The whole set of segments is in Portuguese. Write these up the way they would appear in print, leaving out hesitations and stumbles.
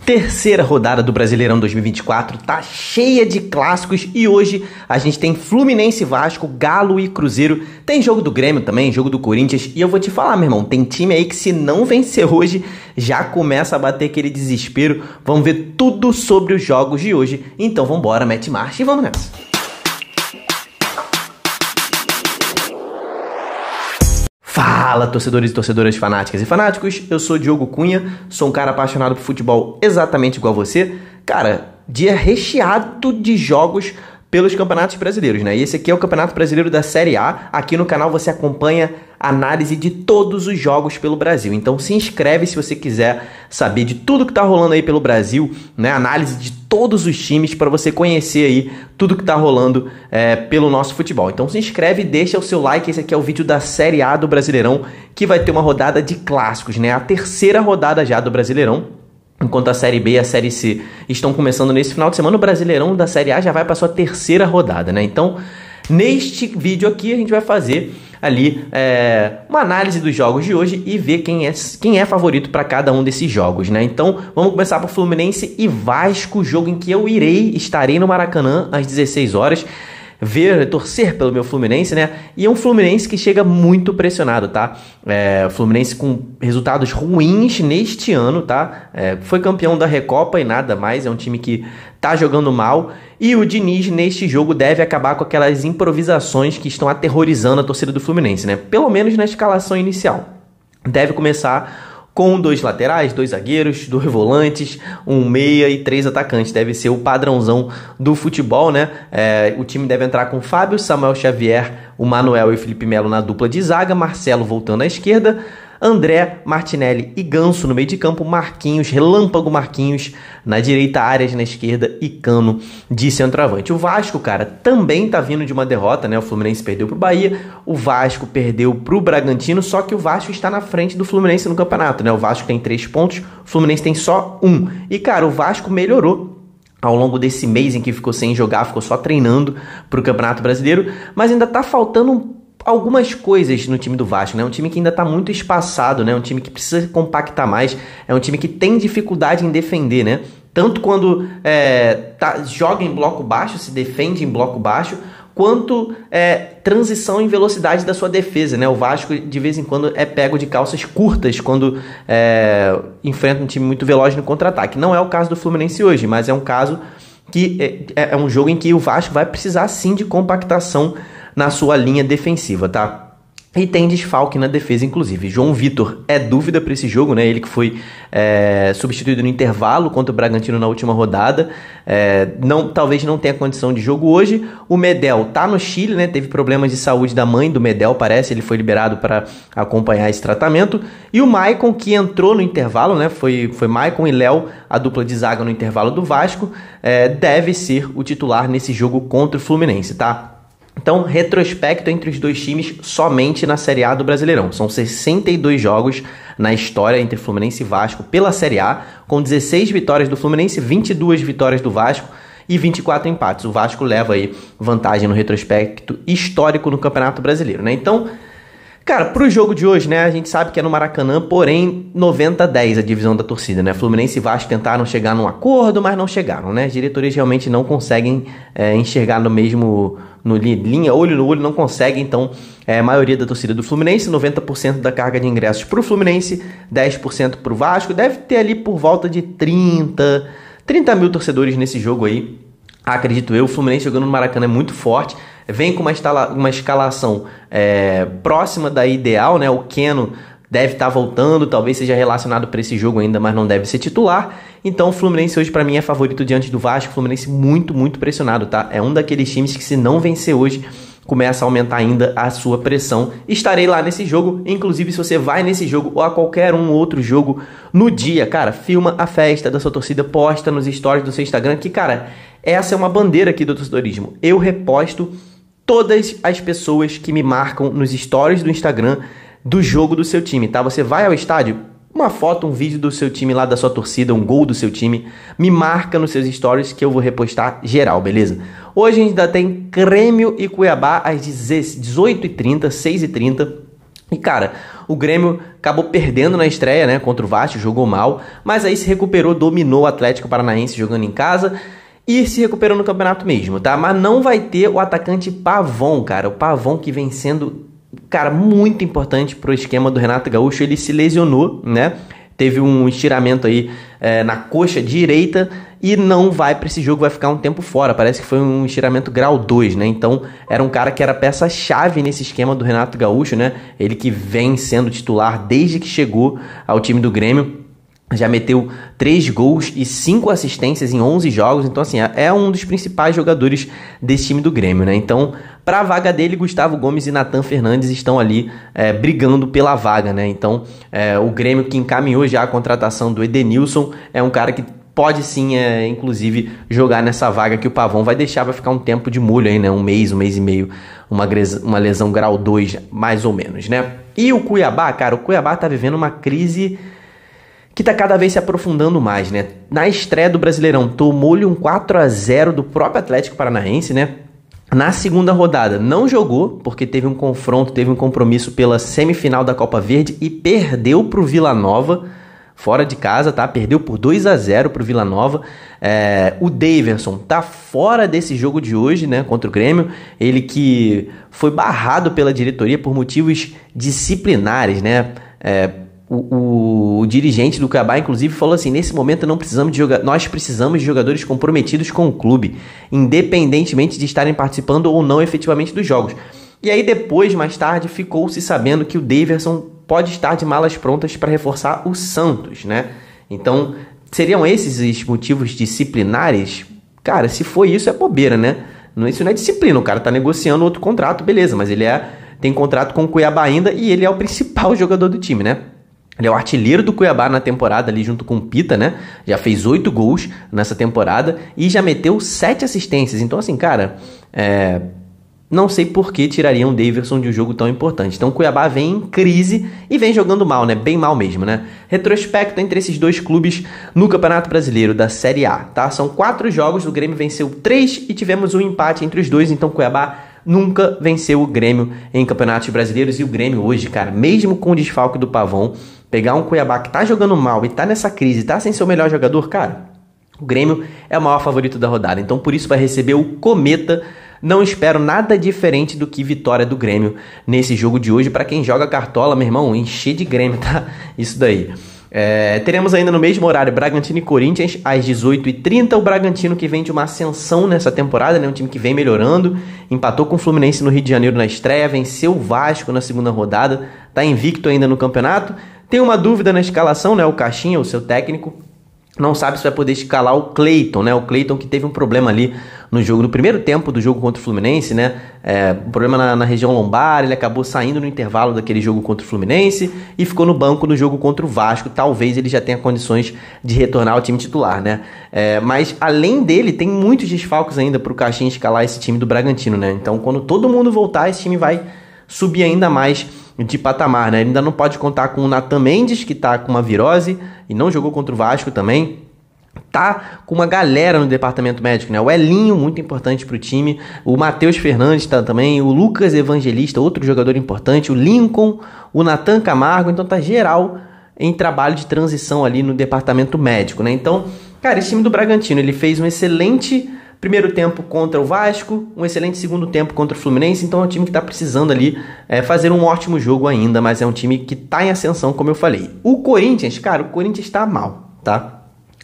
Terceira rodada do Brasileirão 2024 tá cheia de clássicos e hoje a gente tem Fluminense e Vasco, Galo e Cruzeiro, tem jogo do Grêmio também, jogo do Corinthians e eu vou te falar, meu irmão, tem time aí que se não vencer hoje já começa a bater aquele desespero. Vamos ver tudo sobre os jogos de hoje, então vambora, mete marcha e vamos nessa. Fala, torcedores e torcedoras fanáticas e fanáticos, eu sou Diogo Cunha, sou um cara apaixonado por futebol exatamente igual você. Cara, dia recheado de jogos pelos campeonatos brasileiros, né? E esse aqui é o Campeonato Brasileiro da Série A. Aqui no canal você acompanha análise de todos os jogos pelo Brasil. Então se inscreve se você quiser saber de tudo que tá rolando aí pelo Brasil, né? Análise de todos os times para você conhecer aí tudo que tá rolando pelo nosso futebol. Então se inscreve e deixa o seu like. Esse aqui é o vídeo da Série A do Brasileirão, que vai ter uma rodada de clássicos, né? A terceira rodada já do Brasileirão. Enquanto a Série B e a Série C estão começando nesse final de semana, o Brasileirão da Série A já vai para sua terceira rodada, né? Então, neste vídeo aqui, a gente vai fazer ali uma análise dos jogos de hoje e ver quem é favorito para cada um desses jogos, né? Então, vamos começar por Fluminense e Vasco, jogo em que eu estarei no Maracanã às 16 horas. Torcer pelo meu Fluminense, né? E é um Fluminense que chega muito pressionado, tá? Fluminense com resultados ruins neste ano, tá? Foi campeão da Recopa e nada mais, é um time que tá jogando mal. E o Diniz, neste jogo, deve acabar com aquelas improvisações que estão aterrorizando a torcida do Fluminense, né? Pelo menos na escalação inicial. Deve começar com 2 laterais, 2 zagueiros, 2 volantes, 1 meia e 3 atacantes. Deve ser o padrãozão do futebol, né? O time deve entrar com Fábio, Samuel Xavier, o Manuel e o Felipe Melo na dupla de zaga, Marcelo voltando à esquerda, André, Martinelli e Ganso no meio de campo, Marquinhos, Relâmpago Marquinhos na direita, Arias na esquerda e Cano de centroavante. O Vasco, cara, também tá vindo de uma derrota, né? O Fluminense perdeu pro Bahia, o Vasco perdeu pro Bragantino, só que o Vasco está na frente do Fluminense no campeonato, né? O Vasco tem 3 pontos, o Fluminense tem só 1. E, cara, o Vasco melhorou ao longo desse mês em que ficou sem jogar, ficou só treinando pro Campeonato Brasileiro, mas ainda tá faltando algumas coisas no time do Vasco, né? Um time que ainda tá muito espaçado, né? Um time que precisa compactar mais, é um time que tem dificuldade em defender, né? Tanto quando joga em bloco baixo, se defende em bloco baixo, quanto transição em velocidade da sua defesa, né? O Vasco de vez em quando é pego de calças curtas quando enfrenta um time muito veloz no contra-ataque. Não é o caso do Fluminense hoje, mas é um caso que é um jogo em que o Vasco vai precisar sim de compactação na sua linha defensiva, tá? E tem desfalque na defesa, inclusive. João Vitor é dúvida para esse jogo, né? Ele que foi substituído no intervalo contra o Bragantino na última rodada. Talvez não tenha condição de jogo hoje. O Medel tá no Chile, né? Teve problemas de saúde da mãe do Medel, parece. Ele foi liberado para acompanhar esse tratamento. E o Maicon, que entrou no intervalo, né? Foi Maicon e Léo, a dupla de zaga no intervalo do Vasco. Deve ser o titular nesse jogo contra o Fluminense, tá? Então, retrospecto entre os dois times somente na Série A do Brasileirão. São 62 jogos na história entre Fluminense e Vasco pela Série A, com 16 vitórias do Fluminense, 22 vitórias do Vasco e 24 empates. O Vasco leva aí vantagem no retrospecto histórico no Campeonato Brasileiro, né? Então, cara, pro jogo de hoje, né, a gente sabe que é no Maracanã, porém 90-10 a divisão da torcida, né? Fluminense e Vasco tentaram chegar num acordo, mas não chegaram, né? As diretorias realmente não conseguem enxergar olho no olho, não conseguem, então a maioria da torcida do Fluminense, 90% da carga de ingressos pro Fluminense, 10% pro Vasco, deve ter ali por volta de 30 mil torcedores nesse jogo aí, acredito eu. O Fluminense jogando no Maracanã é muito forte, vem com uma escalação próxima da ideal, né? O Keno deve estar voltando, talvez seja relacionado para esse jogo ainda, mas não deve ser titular. Então o Fluminense hoje para mim é favorito diante do Vasco. O Fluminense muito, muito pressionado, tá? É um daqueles times que se não vencer hoje, começa a aumentar ainda a sua pressão. Estarei lá nesse jogo, inclusive se você vai nesse jogo ou a qualquer outro jogo no dia, cara, filma a festa da sua torcida, posta nos stories do seu Instagram, que, cara, essa é uma bandeira aqui do torcedorismo. Eu reposto todas as pessoas que me marcam nos stories do Instagram do jogo do seu time, tá? Você vai ao estádio, uma foto, um vídeo do seu time lá, da sua torcida, um gol do seu time, me marca nos seus stories que eu vou repostar geral, beleza? Hoje a gente ainda tem Grêmio e Cuiabá às 18h30, 6h30. E, cara, o Grêmio acabou perdendo na estreia, né, contra o Vasco, jogou mal, mas aí se recuperou, dominou o Atlético Paranaense jogando em casa e se recuperou no campeonato mesmo, tá? Mas não vai ter o atacante Pavon, cara. O Pavon que vem sendo, cara, muito importante pro esquema do Renato Gaúcho. Ele se lesionou, né? Teve um estiramento aí na coxa direita e não vai para esse jogo, vai ficar um tempo fora. Parece que foi um estiramento grau 2, né? Então era um cara que era peça-chave nesse esquema do Renato Gaúcho, né? Ele que vem sendo titular desde que chegou ao time do Grêmio. Já meteu 3 gols e 5 assistências em 11 jogos. Então, assim, é um dos principais jogadores desse time do Grêmio, né? Então, para a vaga dele, Gustavo Gomes e Nathan Fernandes estão ali brigando pela vaga, né? Então, o Grêmio que encaminhou já a contratação do Edenilson é um cara que pode sim, inclusive, jogar nessa vaga que o Pavon vai deixar, vai ficar um tempo de molho aí, né? Um mês e meio, uma lesão grau 2, mais ou menos, né? E o Cuiabá, cara, o Cuiabá tá vivendo uma crise que tá cada vez se aprofundando mais, né? Na estreia do Brasileirão, tomou-lhe um 4-0 do próprio Atlético Paranaense, né? Na segunda rodada, não jogou, porque teve um confronto, teve um compromisso pela semifinal da Copa Verde e perdeu pro Vila Nova, fora de casa, tá? Perdeu por 2-0 pro Vila Nova. O Daverson tá fora desse jogo de hoje, né? Contra o Grêmio. Ele que foi barrado pela diretoria por motivos disciplinares, né? O dirigente do Cuiabá, inclusive, falou assim: nesse momento nós precisamos de jogadores comprometidos com o clube, independentemente de estarem participando ou não efetivamente dos jogos. E aí depois, mais tarde, ficou-se sabendo que o Daverson pode estar de malas prontas para reforçar o Santos, né? Então, seriam esses os motivos disciplinares? Cara, se for isso, é bobeira, né? Isso não é disciplina, o cara tá negociando outro contrato, beleza, mas ele tem contrato com o Cuiabá ainda e ele é o principal jogador do time, né? Ele é o artilheiro do Cuiabá na temporada ali junto com o Pita, né? Já fez 8 gols nessa temporada e já meteu 7 assistências. Então, assim, cara, não sei por que tirariam o Daverson de um jogo tão importante. Então o Cuiabá vem em crise e vem jogando mal, né? Bem mal mesmo, né? Retrospecto entre esses dois clubes no Campeonato Brasileiro da Série A, tá? São 4 jogos, o Grêmio venceu 3 e tivemos um empate entre os dois. Então o Cuiabá nunca venceu o Grêmio em campeonatos brasileiros. E o Grêmio hoje, cara, mesmo com o desfalque do Pavon, pegar um Cuiabá que tá jogando mal e tá nessa crise, tá sem seu melhor jogador, cara, o Grêmio é o maior favorito da rodada. Então por isso vai receber o Cometa. Não espero nada diferente do que vitória do Grêmio nesse jogo de hoje. Para quem joga cartola, meu irmão, encher de Grêmio, tá? Isso daí. Teremos ainda no mesmo horário Bragantino e Corinthians às 18h30. O Bragantino que vem de uma ascensão nessa temporada, né? Um time que vem melhorando. Empatou com o Fluminense no Rio de Janeiro na estreia. Venceu o Vasco na segunda rodada. Tá invicto ainda no campeonato. Tem uma dúvida na escalação, né? O Caixinha, o seu técnico, não sabe se vai poder escalar o Cleiton, né? O Cleiton que teve um problema ali no primeiro tempo do jogo contra o Fluminense, né? Um problema na região lombar, ele acabou saindo no intervalo daquele jogo contra o Fluminense e ficou no banco no jogo contra o Vasco. Talvez ele já tenha condições de retornar ao time titular, né? Mas além dele, tem muitos desfalques ainda para o Caixinha escalar esse time do Bragantino, né? Então quando todo mundo voltar, esse time vai subir ainda mais de patamar, né? Ele ainda não pode contar com o Nathan Mendes, que tá com uma virose e não jogou contra o Vasco também. Tá com uma galera no departamento médico, né? O Elinho, muito importante pro time. O Matheus Fernandes tá também. O Lucas Evangelista, outro jogador importante. O Lincoln, o Nathan Camargo. Então tá geral em trabalho de transição ali no departamento médico, né? Então, cara, esse time do Bragantino, ele fez um excelente primeiro tempo contra o Vasco, um excelente segundo tempo contra o Fluminense. Então é um time que está precisando ali fazer um ótimo jogo ainda, mas é um time que está em ascensão, como eu falei. O Corinthians, cara, o Corinthians está mal, tá?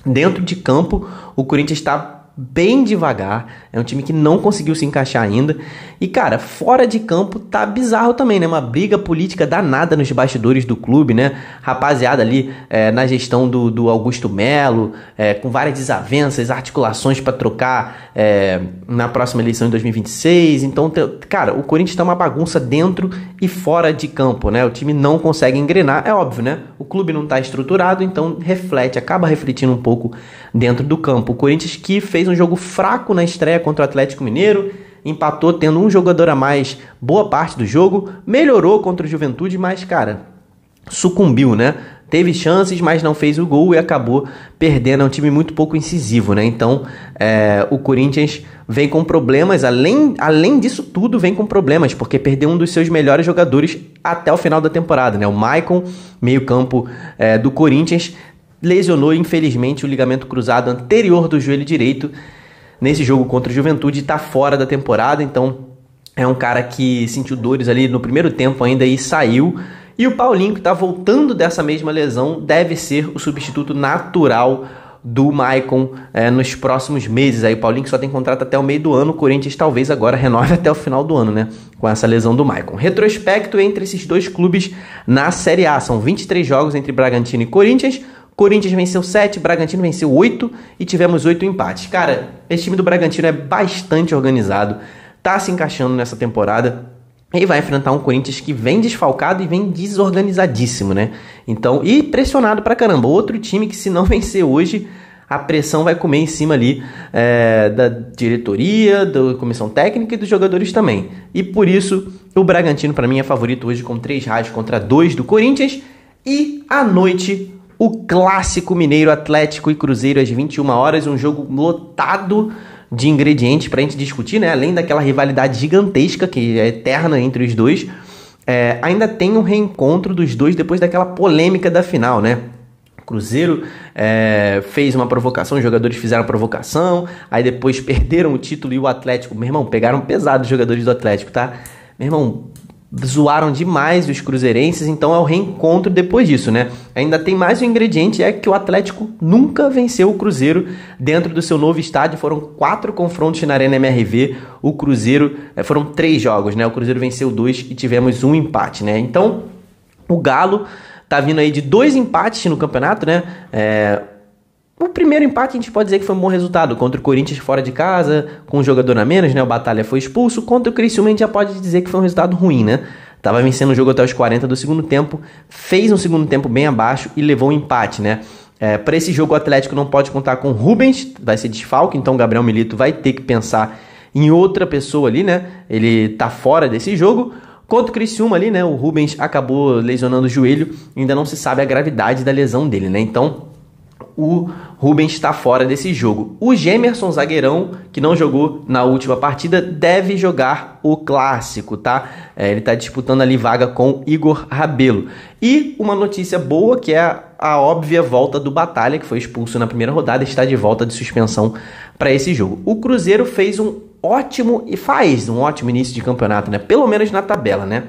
Dentro de campo, o Corinthians está bem devagar, é um time que não conseguiu se encaixar ainda. E cara, fora de campo tá bizarro também, né? Uma briga política danada nos bastidores do clube, né? Rapaziada ali na gestão do Augusto Melo, com várias desavenças, articulações para trocar na próxima eleição em 2026. Então, cara, o Corinthians tá uma bagunça dentro e fora de campo, né? O time não consegue engrenar, é óbvio, né? O clube não tá estruturado, então acaba refletindo um pouco dentro do campo. O Corinthians que fez um jogo fraco na estreia contra o Atlético Mineiro, empatou tendo um jogador a mais boa parte do jogo, melhorou contra o Juventude, mas, cara, sucumbiu, né? teve chances, mas não fez o gol e acabou perdendo. É um time muito pouco incisivo, né? Então, o Corinthians vem com problemas, além disso tudo, vem com problemas, porque perdeu um dos seus melhores jogadores até o final da temporada, né? O Maicon, meio-campo do Corinthians, lesionou, infelizmente, o ligamento cruzado anterior do joelho direito nesse jogo contra o Juventude, está fora da temporada, então é um cara que sentiu dores ali no primeiro tempo ainda e saiu. E o Paulinho, que está voltando dessa mesma lesão, deve ser o substituto natural do Maicon nos próximos meses. Aí o Paulinho que só tem contrato até o meio do ano, o Corinthians talvez agora renove até o final do ano, né? Com essa lesão do Maicon. Retrospecto entre esses dois clubes na Série A. São 23 jogos entre Bragantino e Corinthians. Corinthians venceu 7, Bragantino venceu 8 e tivemos 8 empates. Cara, esse time do Bragantino é bastante organizado, tá se encaixando nessa temporada e vai enfrentar um Corinthians que vem desfalcado e vem desorganizadíssimo, né? Então, e pressionado pra caramba. Outro time que, se não vencer hoje, a pressão vai comer em cima ali da diretoria, da comissão técnica e dos jogadores também. E por isso, o Bragantino pra mim é favorito hoje com 3 raios contra 2 do Corinthians. E à noite, o clássico mineiro, Atlético e Cruzeiro às 21 horas, um jogo lotado de ingredientes pra gente discutir, né? Além daquela rivalidade gigantesca que é eterna entre os dois, ainda tem um reencontro dos dois depois daquela polêmica da final, né? O Cruzeiro fez uma provocação, os jogadores fizeram a provocação, aí depois perderam o título e o Atlético, meu irmão, pegaram pesado os jogadores do Atlético, tá? Meu irmão, zoaram demais os cruzeirenses, então é o reencontro depois disso, né? Ainda tem mais um ingrediente, é que o Atlético nunca venceu o Cruzeiro dentro do seu novo estádio. Foram 4 confrontos na Arena MRV, o Cruzeiro, foram 3 jogos, né? O Cruzeiro venceu 2 e tivemos um empate, né? Então, o Galo tá vindo aí de 2 empates no campeonato, né? O primeiro empate a gente pode dizer que foi um bom resultado, contra o Corinthians fora de casa, com um jogador a menos, né? O Batalha foi expulso. Contra o Criciúma a gente já pode dizer que foi um resultado ruim, né? Tava vencendo o jogo até os 40 do segundo tempo, fez um segundo tempo bem abaixo e levou um empate, né? Para esse jogo o Atlético não pode contar com o Rubens, vai ser desfalque, então o Gabriel Milito vai ter que pensar em outra pessoa ali, né? Ele tá fora desse jogo. Contra o Criciúma ali, né? O Rubens acabou lesionando o joelho, ainda não se sabe a gravidade da lesão dele, né? Então o Rubens está fora desse jogo. O Gemerson, zagueirão, que não jogou na última partida, deve jogar o clássico, tá? Ele está disputando ali vaga com Igor Rabelo. E uma notícia boa, que é a óbvia volta do Batalha, que foi expulso na primeira rodada, está de volta de suspensão para esse jogo. O Cruzeiro faz um ótimo início de campeonato, né? Pelo menos na tabela, né?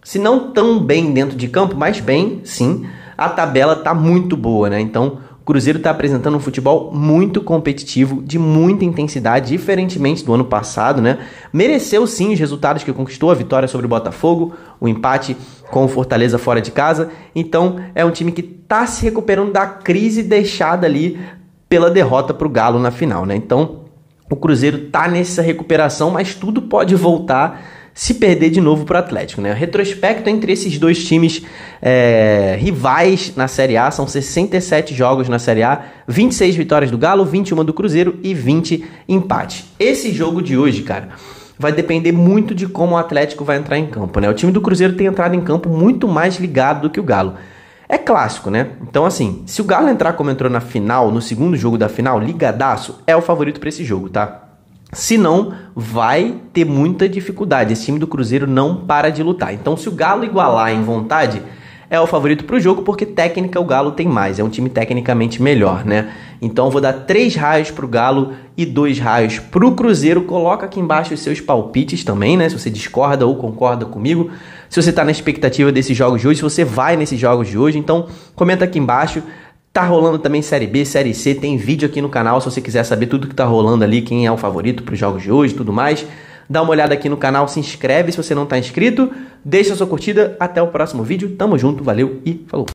Se não tão bem dentro de campo, mas bem, sim, a tabela tá muito boa, né? Então, o Cruzeiro está apresentando um futebol muito competitivo, de muita intensidade, diferentemente do ano passado, né? Mereceu sim os resultados que conquistou, a vitória sobre o Botafogo, o empate com o Fortaleza fora de casa. Então é um time que está se recuperando da crise deixada ali pela derrota para o Galo na final, né? Então o Cruzeiro está nessa recuperação, mas tudo pode voltar se perder de novo para o Atlético, né? O retrospecto entre esses dois times rivais na Série A, são 67 jogos na Série A, 26 vitórias do Galo, 21 do Cruzeiro e 20 empates. Esse jogo de hoje, cara, vai depender muito de como o Atlético vai entrar em campo, né? O time do Cruzeiro tem entrado em campo muito mais ligado do que o Galo. É clássico, né? Então, assim, se o Galo entrar como entrou na final, no segundo jogo da final, ligadaço, é o favorito para esse jogo, tá? Se não, vai ter muita dificuldade. Esse time do Cruzeiro não para de lutar. Então, se o Galo igualar em vontade, é o favorito para o jogo, porque técnica o Galo tem mais. É um time tecnicamente melhor, né? Então, eu vou dar 3 raios para o Galo e 2 raios para o Cruzeiro. Coloca aqui embaixo os seus palpites também, né? Se você discorda ou concorda comigo. Se você está na expectativa desses jogos de hoje, se você vai nesses jogos de hoje. Então, comenta aqui embaixo. Tá rolando também Série B, Série C, tem vídeo aqui no canal se você quiser saber tudo que tá rolando ali, quem é o favorito para os jogos de hoje e tudo mais. Dá uma olhada aqui no canal, se inscreve se você não tá inscrito, deixa a sua curtida, até o próximo vídeo, tamo junto, valeu e falou!